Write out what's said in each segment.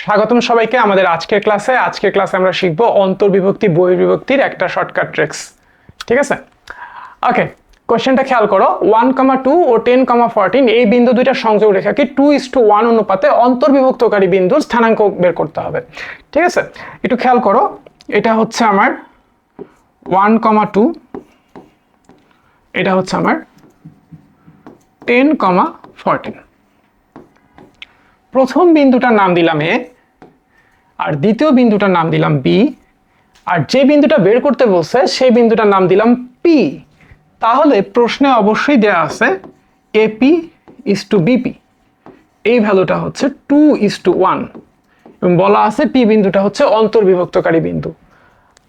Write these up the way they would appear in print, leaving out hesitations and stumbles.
স্বাগতম সবাইকে আমাদের আজকের ক্লাসে আমরা শিখব অন্তর্বিভক্তি বহির্বিভক্তির একটা শর্টকাট ট্রিক্স। ঠিক আছে, ওকে, কোশ্চেনটা খেয়াল করো। 1,2 ও 10,14 এই বিন্দু দুইটা সংযোগ রেখাকে 2:1 অনুপাতে অন্তর্বিভক্তকারী বিন্দুর স্থানাঙ্ক বের করতে হবে। ঠিক আছে, একটু খেয়াল করো, এটা হচ্ছে আমার 1,2, এটা হচ্ছে আমার 10,14। প্রথম বিন্দুটার নাম দিলাম এ, আর দ্বিতীয় বিন্দুটার নাম দিলাম বি, আর যে বিন্দুটা বের করতে বলছে সেই বিন্দুটার নাম দিলাম পি। তাহলে প্রশ্নে অবশ্যই দেয়া আছে এপি ইজ টু বিপি, এই ভ্যালুটা হচ্ছে 2:1 এবং বলা আছে পি বিন্দুটা হচ্ছে অন্তর্বিভক্তকারী বিন্দু।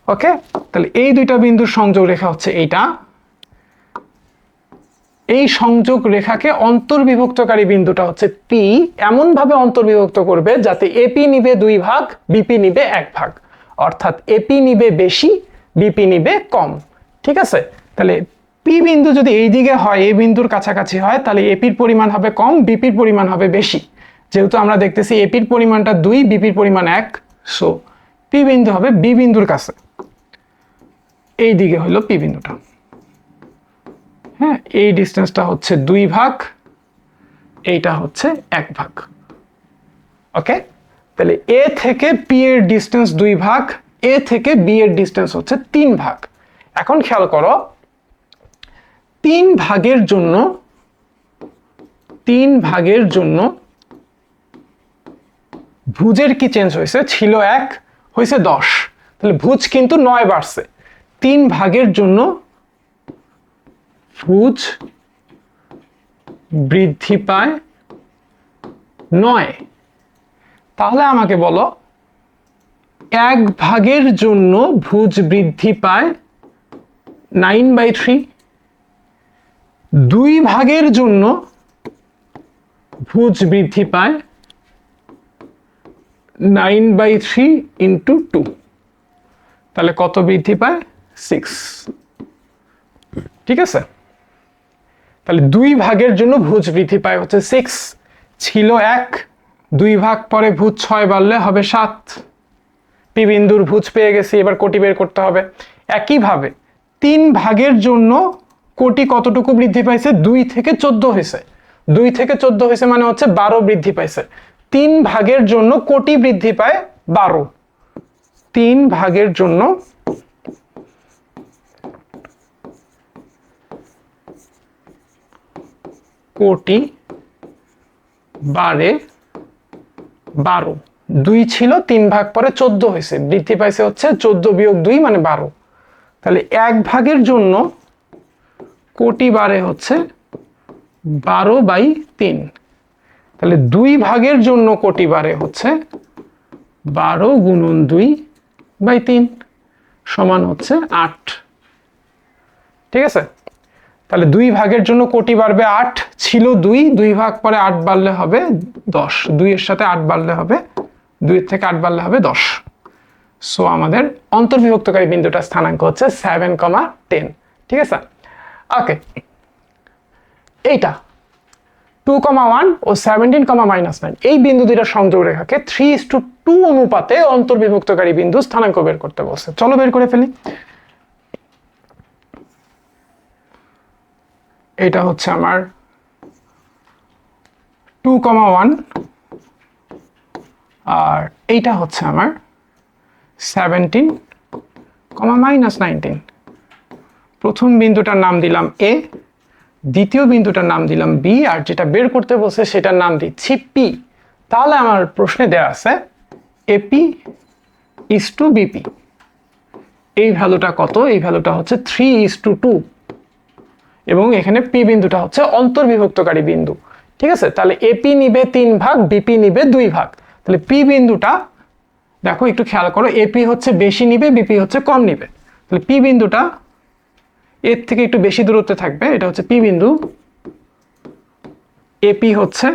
ওকে, তাহলে এই দুইটা বিন্দুর সংযোগ রেখা হচ্ছে এইটা। এই সংযোগ রেখাকে অন্তর্বিভক্তকারী বিন্দুটা হচ্ছে পি এমন ভাবে অন্তর্বিভক্ত করবে যাতে এপি নিবে 2 ভাগ, বিপি নিবে 1 ভাগ, অর্থাৎ এপি নিবে বেশি, বিপি নিবে কম। ঠিক আছে, তাহলে পি বিন্দু যদি এই দিকে হয়, এই বিন্দুর কাছাকাছি হয়, তাহলে এপির পরিমাণ হবে কম, বিপির পরিমাণ হবে বেশি। যেহেতু আমরা দেখতেছি এপির পরিমাণটা 2, বিপির পরিমাণ 1, সো পি বিন্দু হবে বি বিন্দুর কাছে। এই দিকে হলো পি বিন্দুটা। হ্যাঁ, এই ডিস্টেন্সটা হচ্ছে 2 ভাগ, এইটা হচ্ছে 1 ভাগ। ওকে, তাহলে এ থেকে পি এর ডিস্টেন্স 2 ভাগ, এ থেকে বি এর ডিস্টেন্স হচ্ছে 3 ভাগ। এখন খেয়াল করো, 3 ভাগের জন্য ভুজের কি চেঞ্জ হয়েছে? ছিল 1, হয়েছে 10, তাহলে ভুজ কিন্তু 9 বাড়ছে। 3 ভাগের জন্য ভুজ বৃদ্ধি পায় 9। তাহলে আমাকে বলো 1 ভাগের জন্য ভুজ বৃদ্ধি পায় 9/3, 2 ভাগের জন্য ভুজ বৃদ্ধি পায় 9/3 ইন্টু 2, তাহলে কত বৃদ্ধি পায়? 6। ঠিক আছে, তাহলে 2 ভাগের জন্য ভুজ বৃদ্ধি পায় হচ্ছে 6, ছিল 1, 2 ভাগ পরে ভুজ 6 বাড়লে হবে 7। পি বিন্দুর ভুজ পেয়ে গেছি, এবার কোটি বের করতে হবে। একইভাবে 3 ভাগের জন্য কোটি কতটুকু বৃদ্ধি পাইছে? 2 থেকে 14 হয়েছে। 2 থেকে 14 হয়েছে মানে হচ্ছে 12 বৃদ্ধি পাইছে। 3 ভাগের জন্য কোটি বৃদ্ধি পায় 12। 3 ভাগের জন্য কোটি বাড়ে 12। 2 ছিল, 3 ভাগ পরে 14 হয়েছে, বৃদ্ধি পাইছে হচ্ছে 14 বিয়োগ 2 মানে 12। তাহলে 1 ভাগের জন্য কোটি বাড়ে হচ্ছে 12/3। তাহলে 2 ভাগের জন্য কোটি বাড়ে হচ্ছে 12 গুণন 2/3 সমান হচ্ছে 8। ঠিক আছে, তাহলে 2 ভাগের জন্য কোটি বাড়বে 8, ছিল 2, 2 ভাগ পরে 8 বাড়লে হবে 10, 2 এর সাথে 8 বাড়লে হবে, 2 এর থেকে 8 বাড়লে হবে 10। সো আমাদের অন্তর্বিভক্তকারী বিন্দুটার স্থানাঙ্ক হচ্ছে 7,10। ঠিক আছে, ওকে, এইটা 2,1 ও 17,-9 এই বিন্দু দুইটার সংযোগ রেখাকে 3:2 অনুপাতে অন্তর্বিভক্তকারী বিন্দু স্থানাঙ্ক বের করতে বলছে। চলো বের করে ফেলি। এটা হচ্ছে আমার 2,1 আর এইটা হচ্ছে আমার 17,-19। প্রথম বিন্দুটার নাম দিলাম এ, দ্বিতীয় বিন্দুটার নাম দিলাম বি, আর যেটা বের করতে বলছে সেটার নাম দিচ্ছি পি। তাহলে আমার প্রশ্নে দেয়া আছে এপি ইজ টু বিপি। এই ভ্যালুটা কত? এই ভ্যালুটা হচ্ছে 3:2 এবং এখানে পি বিন্দুটা হচ্ছে অন্তর্বিভক্তকারী বিন্দু। ঠিক আছে, তাহলে এপি নিবে 3 ভাগ, বিপি নিবে 2 ভাগ। তাহলে পি বিন্দুটা দেখো, একটু খেয়াল করো, এপি হচ্ছে বেশি নিবে, বিপি হচ্ছে কম নিবে। তাহলে পি বিন্দুটা এর থেকে একটু বেশি দূরত্বে থাকবে, এটা হচ্ছে পি বিন্দু। এপি হচ্ছে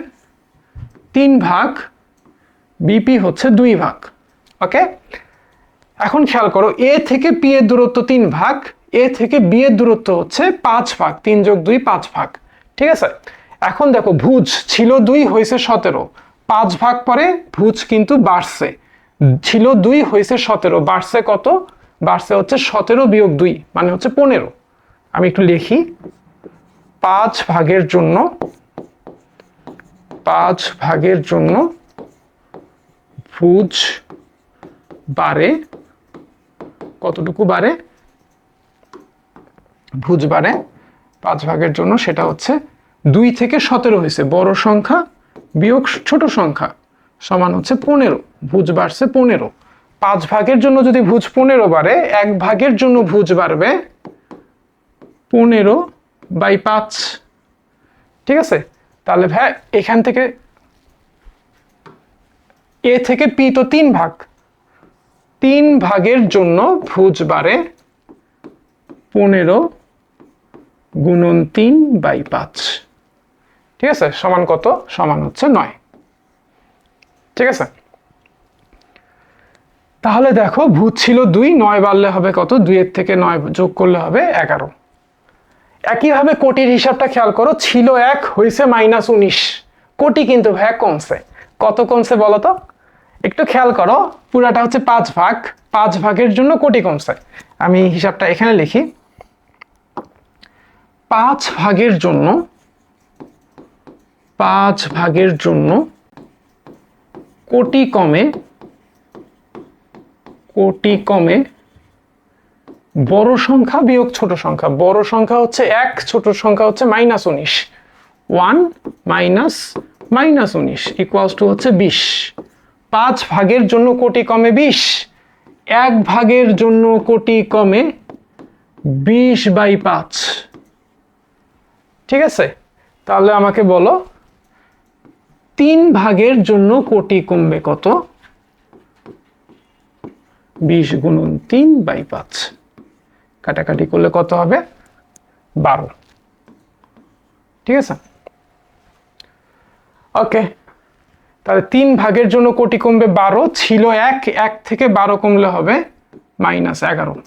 3 ভাগ, বিপি হচ্ছে 2 ভাগ। ওকে, এখন খেয়াল করো, এ থেকে পি এর দূরত্ব 3 ভাগ, এ থেকে বি এর দূরত্ব হচ্ছে 5 ভাগ, 3 + 2 5 ভাগ। ঠিক আছে, এখন দেখো ভুজ ছিল 2, হয়েছে 17, 5 ভাগ পরে ভুজ কিন্তু বাড়ছে, ছিল 2 হয়েছে 17, বাড়ছে কত? বাড়ছে হচ্ছে 17 বিয়োগ 2 মানে হচ্ছে 15। আমি একটু লিখি, 5 ভাগের জন্য ভুজ বাড়ে কতটুকু বাড়ে? ভুজ বাড়ে 5 ভাগের জন্য, সেটা হচ্ছে 2 থেকে 17 হয়েছে, বড় সংখ্যা বিয়োগ ছোট সংখ্যা সমান হচ্ছে 15। ভুজ বাড়ছে 15। 5 ভাগের জন্য যদি ভুজ 15 বাড়ে, 1 ভাগের জন্য ভুজ বাড়বে 15/5। ঠিক আছে, তাহলে ভাই এখান থেকে এ থেকে পি তো 3 ভাগ, 3 ভাগের জন্য ভুজ বাড়ে 15 গুণন 3/5। ঠিক আছে, সমান কত? সমান হচ্ছে 9। ঠিক আছে, তাহলে দেখো ভুজ ছিল 2, 9 বাড়লে হবে কত? 2 এর থেকে 9 যোগ করলে হবে 11। একইভাবে কোটির হিসাবটা খেয়াল করো, ছিল 1 হয়েছে -19, কোটি কিন্তু ভাইয়া কমছে। কত কমছে বলো তো? একটু খেয়াল করো, পুরাটা হচ্ছে 5 ভাগ, 5 ভাগের জন্য কোটি কমছে। আমি হিসাবটা এখানে লিখি, 5 ভাগের জন্য কোটি কমে বড় সংখ্যা বিয়োগ ছোট সংখ্যা। বড় সংখ্যা হচ্ছে 1, ছোট সংখ্যা হচ্ছে -19। 1 -19 ইকুয়ালস টু হচ্ছে 20। 5 ভাগের জন্য কোটি কমে 20, 1 ভাগের জন্য কোটি কমে 20/5। ঠিক আছে, তাহলে আমাকে বলো 3 ভাগের জন্য কোটি কমবে কত? 20 গুণন 3/5, কাটাকাটি করলে কত হবে? 12। ঠিক আছে, ওকে, তাহলে 3 ভাগের জন্য কোটি কমবে 12, ছিল 1 থেকে 12 কমলে হবে -11।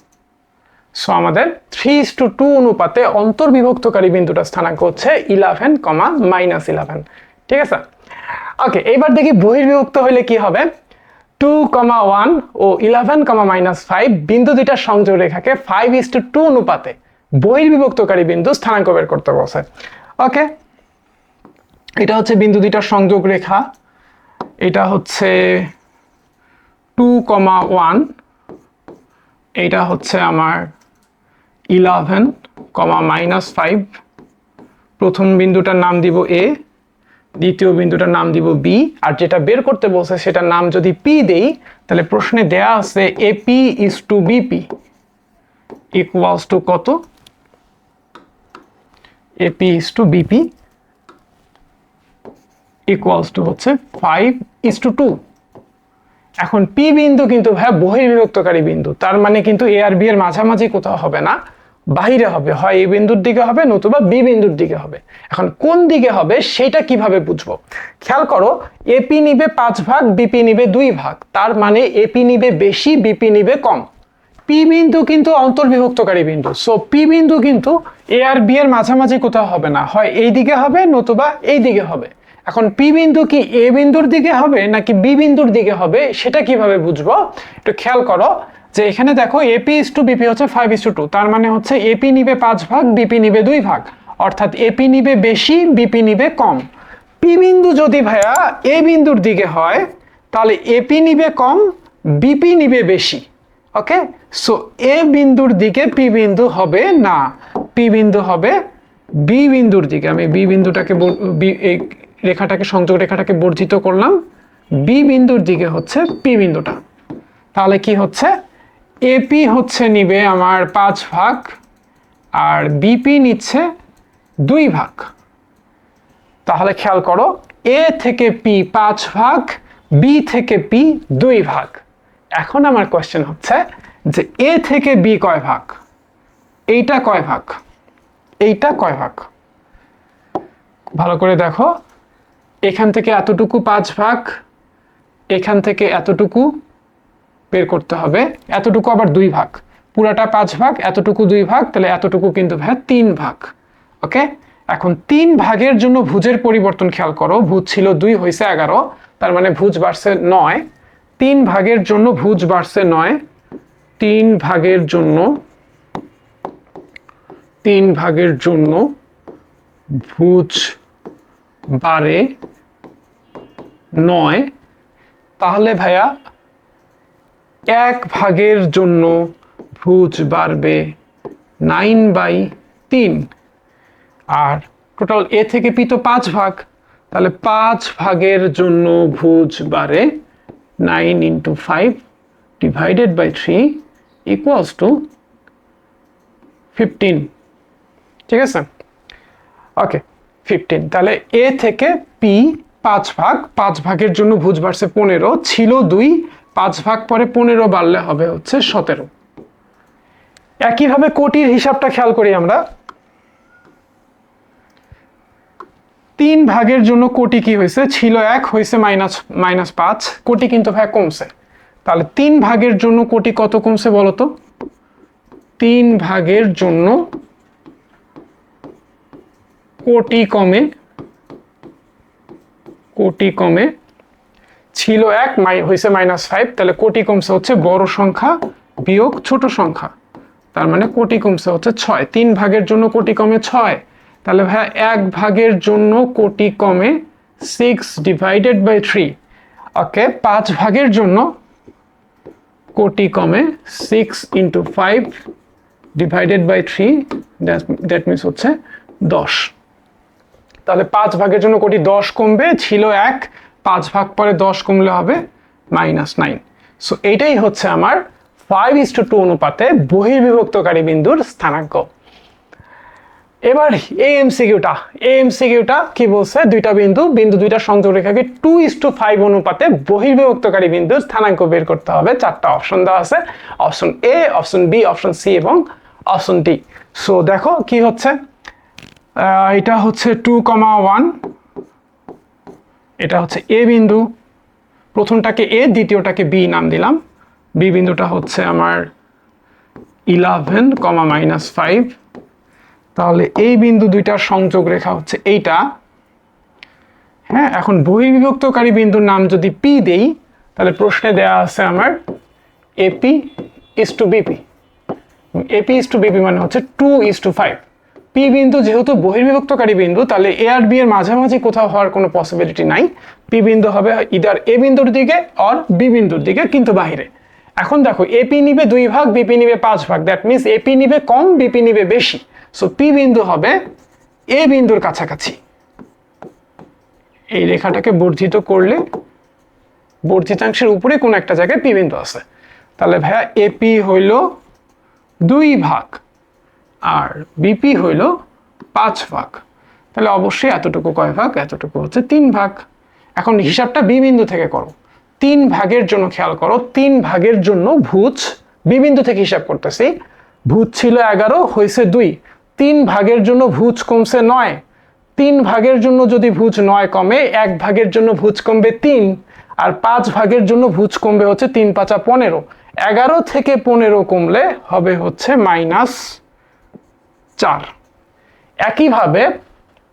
সো আমাদের 3:2 অনুপাতে অন্তর্বিভক্তকারী বিন্দুটা স্থানাঙ্ক হচ্ছে 11, -11। ঠিক আছে, ওকে, এবার দেখি বহির্বিভক্ত হলে কি হবে। 2, 1 ও 11, -5 বিন্দু দুইটার সংযোগ রেখাকে 5:2 অনুপাতে বহির্বিভক্তকারী বিন্দু স্থানাঙ্ক বের করতে বলছে। ওকে, এটা হচ্ছে বিন্দু দুইটার সংযোগ রেখা, এটা হচ্ছে 2, 1, এটা হচ্ছে আমার 11, -5। প্রথম বিন্দুটার নাম দিব এ, দ্বিতীয় বিন্দুটার নাম দিব বি, আর যেটা বের করতে বলছে সেটার নাম যদি পি দেই, তাহলে প্রশ্নে দেয়া আছে AP is to BP equals to কত? AP is to BP equals to হচ্ছে 5:2। এখন পি বিন্দু কিন্তু ভাই বহির্বিভক্তকারী বিন্দু, তার মানে কিন্তু এ আর বি এর মাঝামাঝি কোথাও হবে না, বাহিরে হবে, হয় এই বিন্দুর দিকে হবে নতুবা বি বিন্দুর দিকে হবে। এখন কোন দিকে হবে সেটা কিভাবে বুঝবো? খেয়াল করো, এপি নিবে 5 ভাগ, বিপি নিবে 2 ভাগ, তার মানে এপি নিবে বেশি, বিপি নিবে কম। পি বিন্দু কিন্তু অন্তর্বিভক্তকারী বিন্দু, সো পি বিন্দু কিন্তু এ আর বি এর মাঝামাঝি কোথাও হবে না, হয় এই দিকে হবে নতুবা এই দিকে হবে। এখন পি বিন্দু কি এ বিন্দুর দিকে হবে নাকি বি বিন্দুর দিকে হবে সেটা কিভাবে বুঝবো? একটু খেয়াল করো যে এখানে দেখো এপি ইজ টু বিপি হচ্ছে 5:2, তার মানে হচ্ছে এপি নিবে 5 ভাগ, বিপি নিবে 2 ভাগ, অর্থাৎ এপি নিবে বেশি, বিপি নিবে কম। পি বিন্দু যদি ভাইয়া এ বিন্দুর দিকে হয় তাহলে এপি নিবে কম, বিপি নিবে বেশি। ওকে, সো এ বিন্দুর দিকে পি বিন্দু হবে না, পি বিন্দু হবে বি বিন্দুর দিকে। আমি বি বিন্দুটাকে এই রেখাটাকে, সংযোগ রেখাটাকে বর্ধিত করলাম, বি বিন্দুর দিকে হচ্ছে পি বিন্দুটা। তাহলে কি হচ্ছে? এপি হচ্ছে নিবে আমার 5 ভাগ আর বিপি নিচ্ছে 2 ভাগ। তাহলে খেয়াল করো, এ থেকে পি 5 ভাগ, বি থেকে পি 2 ভাগ। এখন আমার কোশ্চেন হচ্ছে যে এ থেকে বি কয় ভাগ, এইটা কয় ভাগ, এইটা কয় ভাগ? ভালো করে দেখো, এখান থেকে এতটুকু 5 ভাগ, এখান থেকে এতটুকু বের করতে হবে, এতটুকু আবার 2 ভাগ, পুরাটা 5 ভাগ, এতটুকু 2 ভাগ, তাহলে এতটুকু কিন্তু ভাই 3 ভাগ। ওকে, এখন 3 ভাগের জন্য ভুজের পরিবর্তন খেয়াল করো, ভুজ ছিল 2 হয়েছে 11, তার মানে ভুজ বাড়ছে 9। 3 ভাগের জন্য ভুজ বাড়ছে 9, 3 ভাগের জন্য ভুজ বাড়ে 9। তাহলে ভাইয়া 1 ভাগের জন্য ভুজ বাড়বে 9/3, আর টোটাল এ থেকে পি তো 5 ভাগ, তাহলে 5 ভাগের জন্য ভুজ বাড়ে 9 × 5 ডিভাইডেড বাই 3 ইকুয়ালস টু 15। ঠিক আছে, ওকে 15। তাহলে এ থেকে পি 5 ভাগ, 5 ভাগের জন্য ভুজ বাড়ছে 15, ছিল 2, 5 ভাগ পরে 15 বাড়লে হবে হচ্ছে 17। একইভাবে কোটির হিসাবটা খেয়াল করি আমরা। 3 ভাগের জন্য কোটি কি হয়েছে, ছিল 1 হয়েছে -5, কোটি কিন্তু ভাই কমছে। তাহলে 3 ভাগের জন্য কোটি কত কমছে বলো তো? 3 ভাগের জন্য কোটি কমে, ছিল 1 হয়েছে -5, তাহলে কোটি কমছে হচ্ছে বড় সংখ্যা বিয়োগ ছোট সংখ্যা, তার মানে কোটি কমছে হচ্ছে 6। 3 ভাগের জন্য কোটি কমে 6, তাহলে ভাইয়া 1 ভাগের জন্য কোটি কমে 6 ডিভাইডেড বাই 3। ওকে, 5 ভাগের জন্য কোটি কমে 6 × 5 ডিভাইডেড বাই 3, দ্যাট মিনস হচ্ছে 10। তাহলে 5 ভাগের জন্য কোটি 10 কমবে, ছিল 1, 5 ভাগ পরে 10 কমলে হবে -9। সো এইটাই হচ্ছে আমার 5:2 অনুপাতে বহির্বিভক্তকারী বিন্দুর স্থানাঙ্ক। এবার এই এমসিকিউটা কি বলছে, বিন্দু দুইটা সংযোগ রেখাকে 2:5 অনুপাতে বহির্বিভক্তকারী বিন্দুর স্থানাঙ্ক বের করতে হবে। 4টা অপশন দেওয়া আছে, option A, option B, option C এবং অপশন ডি। সো দেখো কি হচ্ছে, এটা হচ্ছে 2,1, এটা হচ্ছে এ বিন্দু, প্রথমটাকে এ, দ্বিতীয়টাকে বি নাম দিলাম। বি বিন্দুটা হচ্ছে আমার 11, -5। তাহলে এই বিন্দু দুইটার সংযোগ রেখা হচ্ছে এইটা। হ্যাঁ, এখন বহির্বিভক্তকারী বিন্দুর নাম যদি পি দেই, তাহলে প্রশ্নে দেয়া আছে আমার AP is to BP. AP is to BP মানে হচ্ছে 2:5। পি বিন্দু যেহেতু বহির্বিভক্তকারী বিন্দু, তাহলে এ আর বি এর মাঝামাঝি কোথাও হওয়ার কোনো পসিবিলিটি নাই। পি বিন্দু হবে ইদার এ বিন্দুর দিকে অর বি বিন্দুর দিকে, কিন্তু বাহিরে। এখন দেখো এপি নিবে 2 ভাগ, বিপি নিবে 5 ভাগ, দ্যাট মিনস এপি নিবে কম, বিপি নিবে বেশি। সো পি বিন্দু হবে এ বিন্দুর কাছাকাছি। এই রেখাটাকে বর্ধিত করলে বর্ধিতাংশের উপরে কোনো একটা জায়গায় পি বিন্দু আছে। তাহলে ভাইয়া এপি হইল 2 ভাগ আর বিপি হইল 5 ভাগ, তাহলে অবশ্যই এতটুকু কয় ভাগ, এতটুকু হচ্ছে 3 ভাগ। এখন হিসাবটা বি বিন্দু থেকে করো। 3 ভাগের জন্য খেয়াল করো, 3 ভাগের জন্য ভুজ, বি বিন্দু থেকে হিসাব করতেছি, ভুজ ছিল 11 হয়েছে 2, 3 ভাগের জন্য ভুজ কমছে 9। 3 ভাগের জন্য যদি ভুজ 9 কমে, 1 ভাগের জন্য ভুজ কমবে 3, আর 5 ভাগের জন্য ভুজ কমবে হচ্ছে 3 × 5 = 15। 11 থেকে 15 কমলে হবে হচ্ছে -4। একইভাবে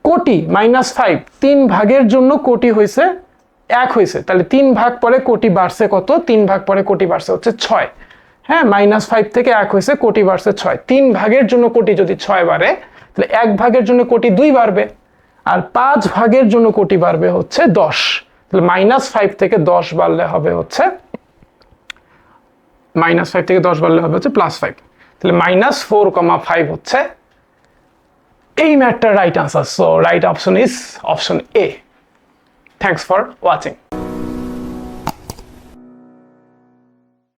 কোটি -5, 3 ভাগের জন্য কোটি হয়েছে 1 হয়েছে, তাহলে 3 ভাগ পরে কোটি বাড়ছে কত, 3 ভাগ পরে কোটি বাড়ছে হচ্ছে 6। হ্যাঁ, -5 থেকে 1 হয়েছে, কোটি বাড়ছে 6। 3 ভাগের জন্য কোটি যদি 6 বাড়ে, তাহলে 1 ভাগের জন্য কোটি 2 বাড়বে, আর 5 ভাগের জন্য কোটি বাড়বে হচ্ছে 10। তাহলে -5 থেকে 10 বাড়লে হবে হচ্ছে -5 থেকে 10 বাড়লে হবে হচ্ছে +5। তাহলে -4,5 হচ্ছে এই ম্যাথটার right answer. So right option is option A. Thanks for watching.